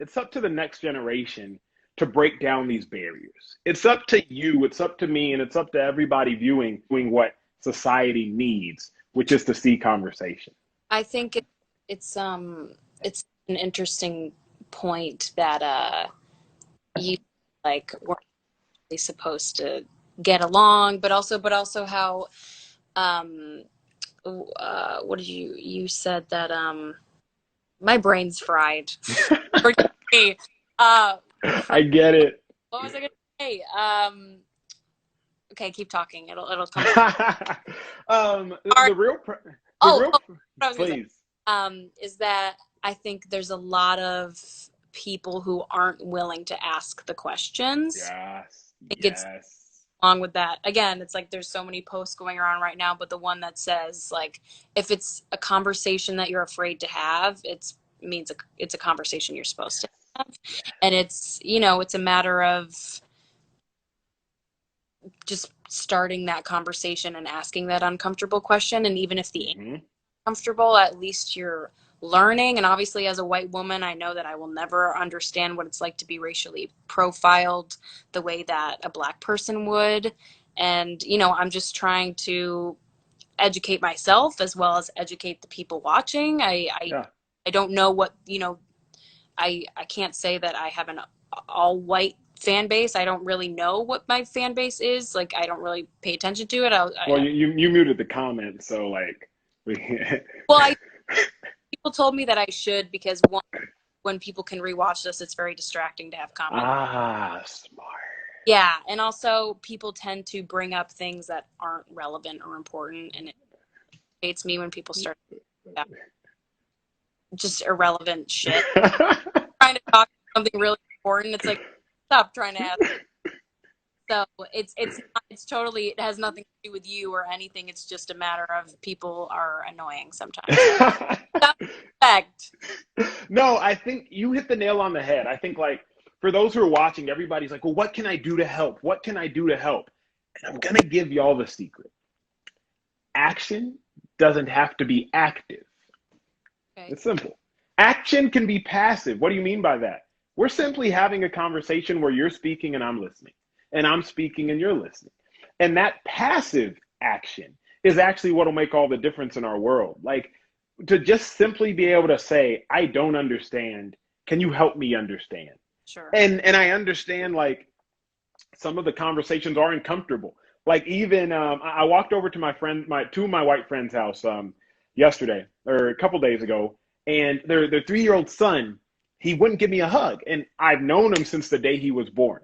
it's up to the next generation to break down these barriers. It's up to you, it's up to me, and it's up to everybody viewing what society needs, which is to see conversation. I think it's an interesting point that you like we're really supposed to get along, but also how um what did you said that my brain's fried. Forgive me. Uh, I get it. what was I gonna say? Okay, keep talking. It'll come back. The real, the Oh, real, oh, what I was gonna say please. is that I think there's a lot of people who aren't willing to ask the questions. Yes, I think it's yes. along with that. Again, it's like there's so many posts going around right now, but the one that says like if it's a conversation that you're afraid to have, it's a conversation you're supposed to have. And it's a matter of just starting that conversation and asking that uncomfortable question. And even if the Hmm. comfortable, at least you're learning. And obviously, as a white woman, I know that I will never understand what it's like to be racially profiled the way that a black person would. And, I'm just trying to educate myself as well as educate the people watching. Yeah. I don't know what, I can't say that I have an all white fan base. I don't really know what my fan base is. Like, I don't really pay attention to it. Well, you muted the comments, so like we. Well, people told me that I should because one, when people can rewatch this, it's very distracting to have comments. Ah, smart. Yeah, and also people tend to bring up things that aren't relevant or important, and it hates me when people start about just irrelevant shit. Trying to talk about something really important, it's like stop trying to ask. So it's totally it has nothing to do with you or anything. It's just a matter of people are annoying sometimes. That's fact. No, I think you hit the nail on the head. I think like for those who are watching, everybody's like, well, what can I do to help? What can I do to help? And I'm gonna give y'all the secret. Action doesn't have to be active. Okay. It's simple. Action can be passive. What do you mean by that? We're simply having a conversation where you're speaking and I'm listening, and I'm speaking and you're listening. And that passive action is actually what will make all the difference in our world. Like to just simply be able to say, I don't understand. Can you help me understand? Sure. And I understand like some of the conversations are uncomfortable. Like even I walked over to my two of my white friends' house yesterday or a couple days ago, and their 3-year-old son, he wouldn't give me a hug, and I've known him since the day he was born.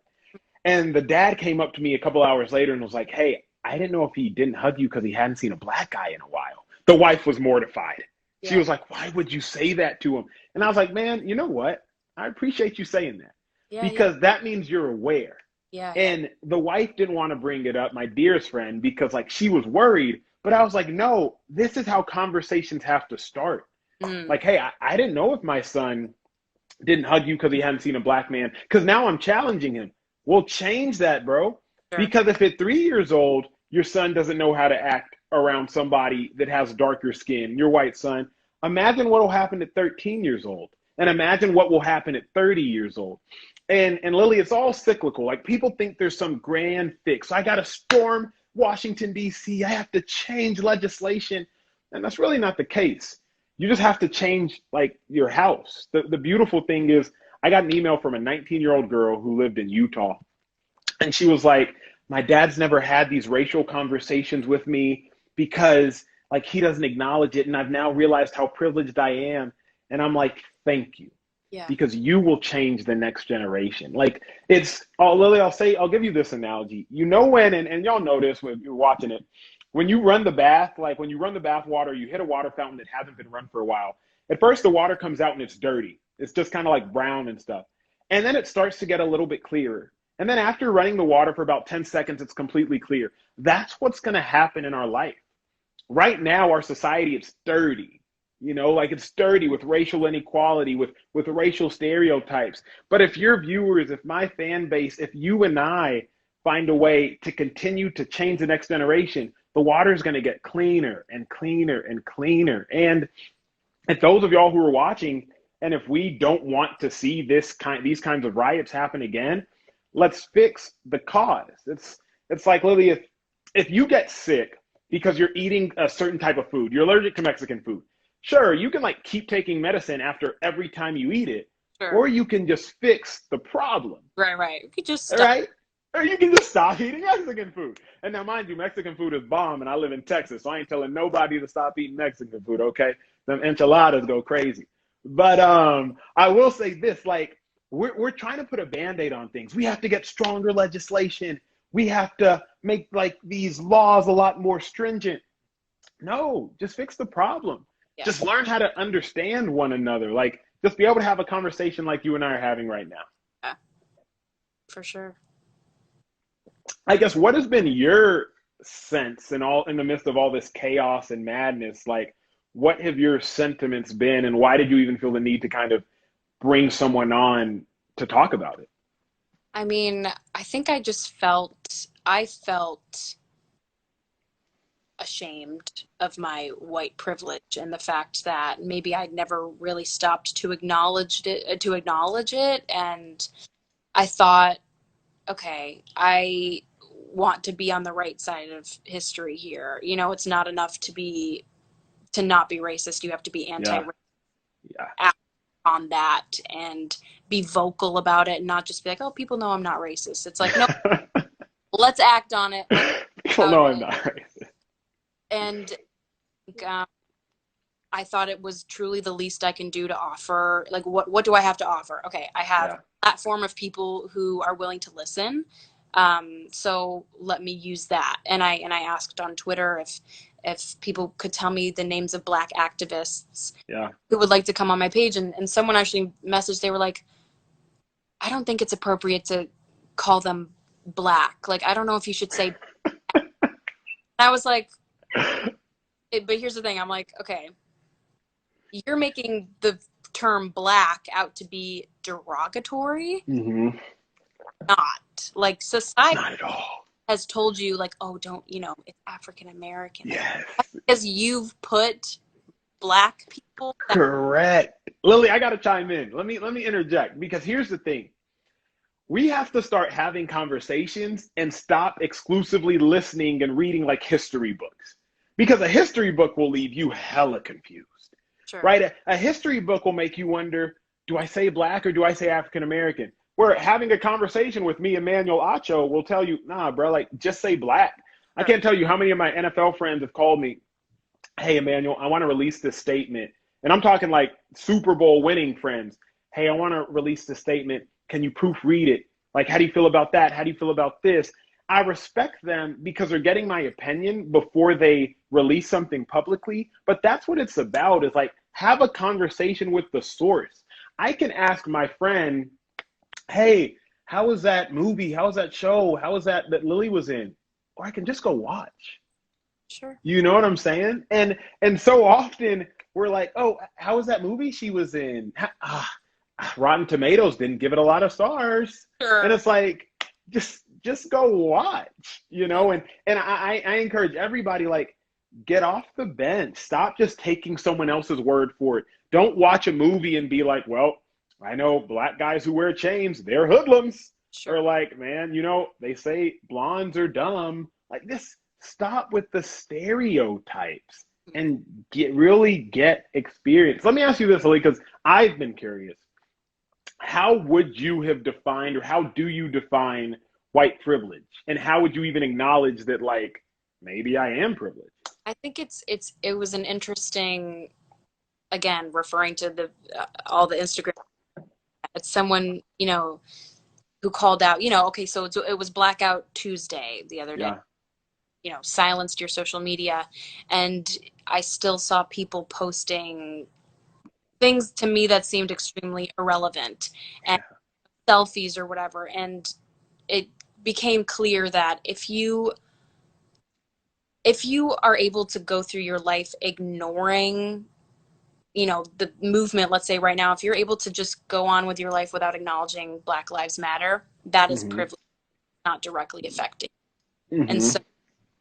And the dad came up to me a couple hours later and was like, "Hey, I didn't know if he didn't hug you because he hadn't seen a black guy in a while." The wife was mortified. She Yeah. was like, "Why would you say that to him?" And I was like, "Man, you know what? I appreciate you saying that Yeah. Yeah. because that means you're aware." Yeah. Yeah. And the wife didn't want to bring it up, my dearest friend, because like she was worried. But I was like, no, this is how conversations have to start. Mm, Like, hey, I didn't know if my son didn't hug you because he hadn't seen a black man. Because now I'm challenging him. We'll change that, bro. sure. Because if at 3 years old, your son doesn't know how to act around somebody that has darker skin, your white son, imagine what will happen at 13 years old. And imagine what will happen at 30 years old. And Lily, it's all cyclical. Like people think there's some grand fix. I got to storm Washington, D.C. I have to change legislation. And that's really not the case. You just have to change like your house. The beautiful thing is I got an email from a 19-year-old girl who lived in Utah. And she was like, my dad's never had these racial conversations with me because like he doesn't acknowledge it. And I've now realized how privileged I am. And I'm like, thank you. Yeah. Because you will change the next generation. Like it's, oh, Lily, I'll give you this analogy. You know when, and y'all know this when you're watching it, when you run the bath, like when you run the bath water, you hit a water fountain that hasn't been run for a while. At first, the water comes out and it's dirty. It's just kind of like brown and stuff. And then it starts to get a little bit clearer. And then after running the water for about 10 seconds, it's completely clear. That's what's going to happen in our life. Right now, our society, it's dirty. You know, like it's dirty with racial inequality, with racial stereotypes. But if your viewers, if my fan base, if you and I find a way to continue to change the next generation, the water is going to get cleaner and cleaner and cleaner. And if those of y'all who are watching And if we don't want to see these kinds of riots happen again, let's fix the cause. It's like, Lily, if you get sick because you're eating a certain type of food, you're allergic to Mexican food. Sure, you can like keep taking medicine after every time you eat it, Sure. or you can just fix the problem. Right. You could just stop. Right? Or you can just stop eating Mexican food. And now, mind you, Mexican food is bomb, and I live in Texas, so I ain't telling nobody to stop eating Mexican food, okay? Them enchiladas go crazy. But I will say this, like, we're trying to put a Band-Aid on things. We have to get stronger legislation. We have to make, like, these laws a lot more stringent. No, just fix the problem. Yeah. Just learn how to understand one another. Like, just be able to have a conversation like you and I are having right now. Yeah, for sure. I guess, what has been your sense in the midst of all this chaos and madness? Like, what have your sentiments been, and why did you even feel the need to kind of bring someone on to talk about it? I mean, I think I felt ashamed of my white privilege and the fact that maybe I'd never really stopped to acknowledge it. And I thought, okay, I want to be on the right side of history here. You know, it's not enough to not be racist. You have to be anti-racist. Yeah. Act on that and be vocal about it, and not just be like, oh, people know I'm not racist. It's like, no, let's act on it. People know I'm not racist. And I thought it was truly the least I can do to offer. Like, what do I have to offer? Okay, I have a platform of people who are willing to listen. So let me use that. And I asked on Twitter if people could tell me the names of Black activists who would like to come on my page. And someone actually messaged, they were like, I don't think it's appropriate to call them Black. Like, I don't know if you should say. I was like, but here's the thing. I'm like, okay, you're making the term Black out to be derogatory. Mm-hmm. Not. Like, society not at all has told you, like, oh, don't, it's African American. Yes. Because you've put Black people. Correct. Lily, I got to chime in. Let me interject, because here's the thing. We have to start having conversations and stop exclusively listening and reading like history books, because a history book will leave you hella confused. Sure. Right? A history book will make you wonder, do I say Black or do I say African American? Where having a conversation with me, Emmanuel Acho, will tell you, nah, bro, like, just say Black. I can't tell you how many of my NFL friends have called me, hey, Emmanuel, I want to release this statement. And I'm talking like Super Bowl winning friends. Hey, I want to release this statement. Can you proofread it? Like, how do you feel about that? How do you feel about this? I respect them because they're getting my opinion before they release something publicly. But that's what it's about, is like, have a conversation with the source. I can ask my friend, hey, how was that movie? How was that show? How was that Lily was in? Or I can just go watch. Sure. You know what I'm saying? And so often we're like, oh, how was that movie she was in? Rotten Tomatoes didn't give it a lot of stars. Sure. And it's like, just go watch, and I encourage everybody, like, get off the bench. Stop just taking someone else's word for it. Don't watch a movie and be like, well, I know Black guys who wear chains, they're hoodlums. Sure. Or like, man, they say blondes are dumb. Like, this, stop with the stereotypes and really get experience. Let me ask you this, Lily, because I've been curious. How would you have defined, or how do you define white privilege? And how would you even acknowledge that, like, maybe I am privileged? I think it was an interesting, again, referring to all the Instagram. It's someone, who called out, okay, so it was Blackout Tuesday the other day. Silenced your social media. And I still saw people posting things to me that seemed extremely irrelevant, and selfies or whatever. And it became clear that if you are able to go through your life ignoring, the movement, let's say right now, if you're able to just go on with your life without acknowledging Black Lives Matter, that is privilege, not directly affecting. And so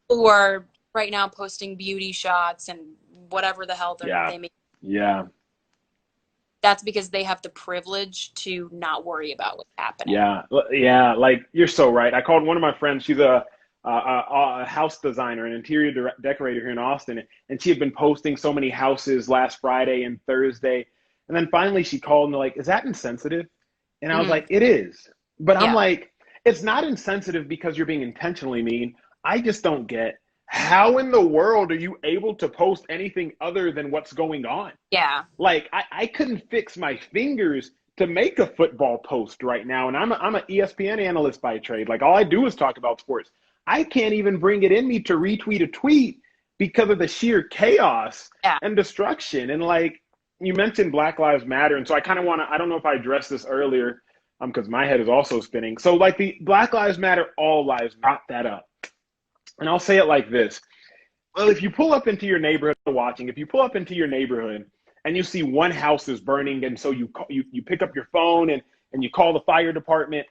who are right now posting beauty shots and whatever the hell they make. Yeah. that's because they have the privilege to not worry about what's happening. Yeah, like you're so right. I called one of my friends. She's a house designer, an interior decorator here in Austin, and she had been posting so many houses last Friday and Thursday, and then finally she called and like, "Is that insensitive?" And I was Hmm. like, "It is," but I'm Yeah. like, "It's not insensitive because you're being intentionally mean. I just don't get how in the world are you able to post anything other than what's going on?" Yeah. Like I couldn't fix my fingers to make a football post right now. And I'm an ESPN analyst by trade. Like all I do is talk about sports. I can't even bring it in me to retweet a tweet because of the sheer chaos Yeah. and destruction. And like you mentioned Black Lives Matter. And so I kind of want to, I don't know if I addressed this earlier, because my head is also spinning. So like the Black Lives Matter, all lives, brought that up. And I'll say it like this. Well, if you pull up into your neighborhood watching, if you pull up into your neighborhood and you see one house is burning, and so you pick up your phone and you call the fire department,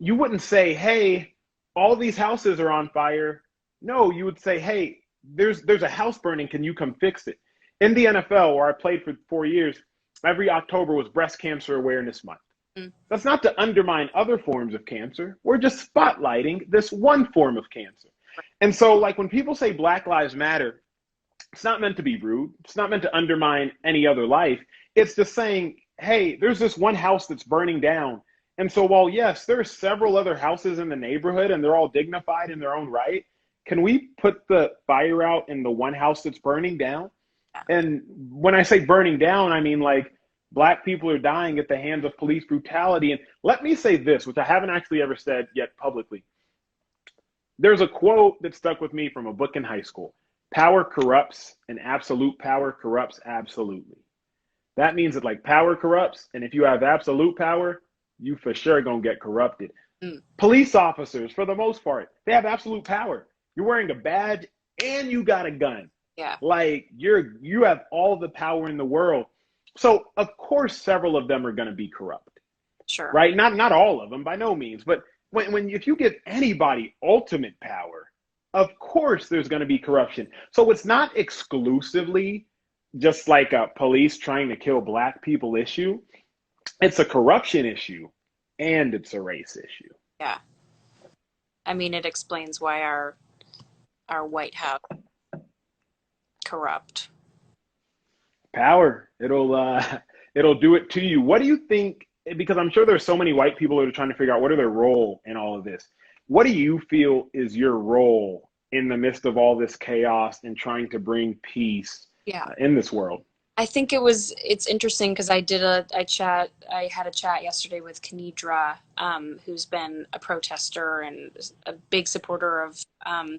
you wouldn't say, "Hey, all these houses are on fire." No, you would say, "Hey, there's a house burning. Can you come fix it?" In the NFL, where I played for 4 years, every October was Breast Cancer Awareness Month. Mm. That's not to undermine other forms of cancer. We're just spotlighting this one form of cancer. And so, like when people say Black Lives Matter, it's not meant to be rude. It's not meant to undermine any other life. It's just saying, hey, there's this one house that's burning down. And so, while yes, there are several other houses in the neighborhood and they're all dignified in their own right, can we put the fire out in the one house that's burning down? And when I say burning down, I mean like Black people are dying at the hands of police brutality. And let me say this, which I haven't actually ever said yet publicly. There's a quote that stuck with me from a book in high school. Power corrupts, and absolute power corrupts absolutely. That means that like power corrupts, and if you have absolute power, you for sure gonna get corrupted. Mm. Police officers, for the most part, they have absolute power. You're wearing a badge and you got a gun. Yeah. Like you have all the power in the world. So of course several of them are gonna be corrupt, Sure. right? Not all of them by no means, but when if you give anybody ultimate power, of course there's going to be corruption. So it's not exclusively just like a police trying to kill Black people issue. It's a corruption issue and it's a race issue. Yeah. I mean, it explains why our White House corrupt. Power, it'll do it to you. What do you think? Because I'm sure there's so many white people that are trying to figure out what are their role in all of this. What do you feel is your role in the midst of all this chaos and trying to bring peace Yeah. in this world? I think it's interesting because I had a chat yesterday with Kenidra, who's been a protester and a big supporter of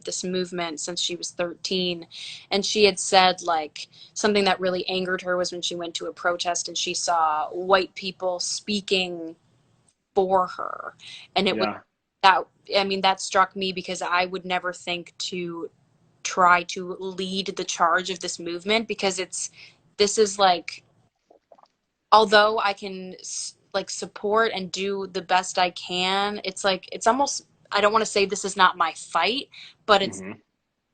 this movement since she was 13. And she had said like something that really angered her was when she went to a protest and she saw white people speaking for her. And it was Yeah. that, I mean, that struck me because I would never think to try to lead the charge of this movement because this is like, although I can like support and do the best I can, it's like it's almost, I don't want to say this is not my fight, but it's Mm-hmm.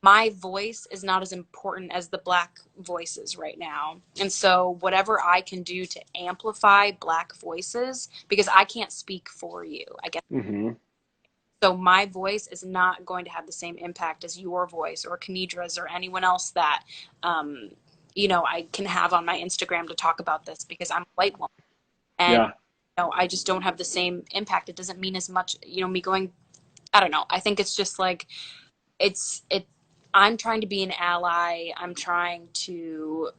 my voice is not as important as the Black voices right now. And so whatever I can do to amplify Black voices, because I can't speak for you, I guess. Mm-hmm. So my voice is not going to have the same impact as your voice or Kanidra's or anyone else that, I can have on my Instagram to talk about this because I'm a white woman. And, Yeah. I just don't have the same impact. It doesn't mean as much, me going, I don't know. I think it's just like, it, I'm trying to be an ally. I'm trying to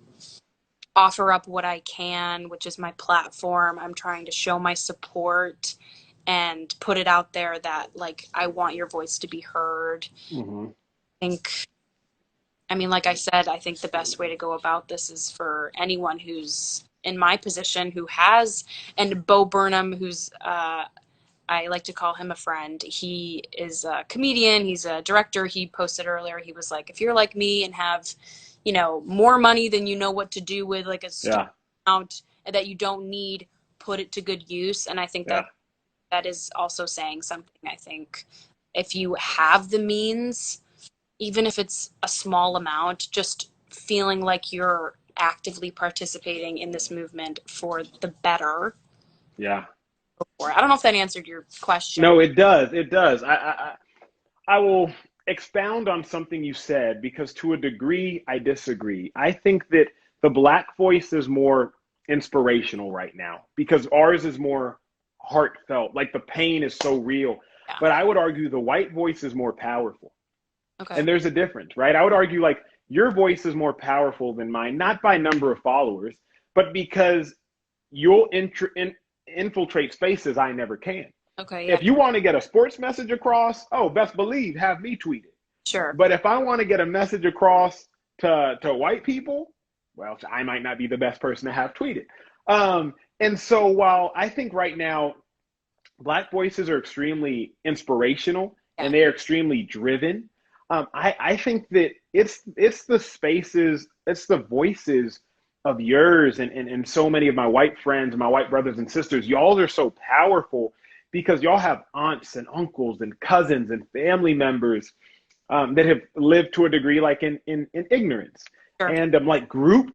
offer up what I can, which is my platform. I'm trying to show my support and put it out there that like I want your voice to be heard. Mm-hmm. I mean, like I said, I think the best way to go about this is for anyone who's in my position who has, and Bo Burnham, who's I like to call him a friend. He is a comedian. He's a director. He posted earlier. He was like, if you're like me and have, more money than you know what to do with, like a Yeah. amount that you don't need, put it to good use. And I think Yeah. that is also saying something. I think if you have the means, even if it's a small amount, just feeling like you're actively participating in this movement for the better. Yeah. I don't know if that answered your question. No, it does. It does. I will expound on something you said because to a degree I disagree. I think that the Black voice is more inspirational right now because ours is more heartfelt. Like the pain is so real. Yeah. But I would argue the white voice is more powerful. Okay. And there's a difference, right? I would argue like your voice is more powerful than mine, not by number of followers, but because you'll infiltrate spaces I never can. Okay. Yeah. If you want to get a sports message across, oh, best believe, have me tweet it. Sure. But if I want to get a message across to white people, well, I might not be the best person to have tweeted. And so while I think right now Black voices are extremely inspirational and they are extremely driven, I think that it's the spaces, it's the voices of yours and so many of my white friends, my white brothers and sisters. Y'all are so powerful because y'all have aunts and uncles and cousins and family members that have lived to a degree like in ignorance. Sure. And like group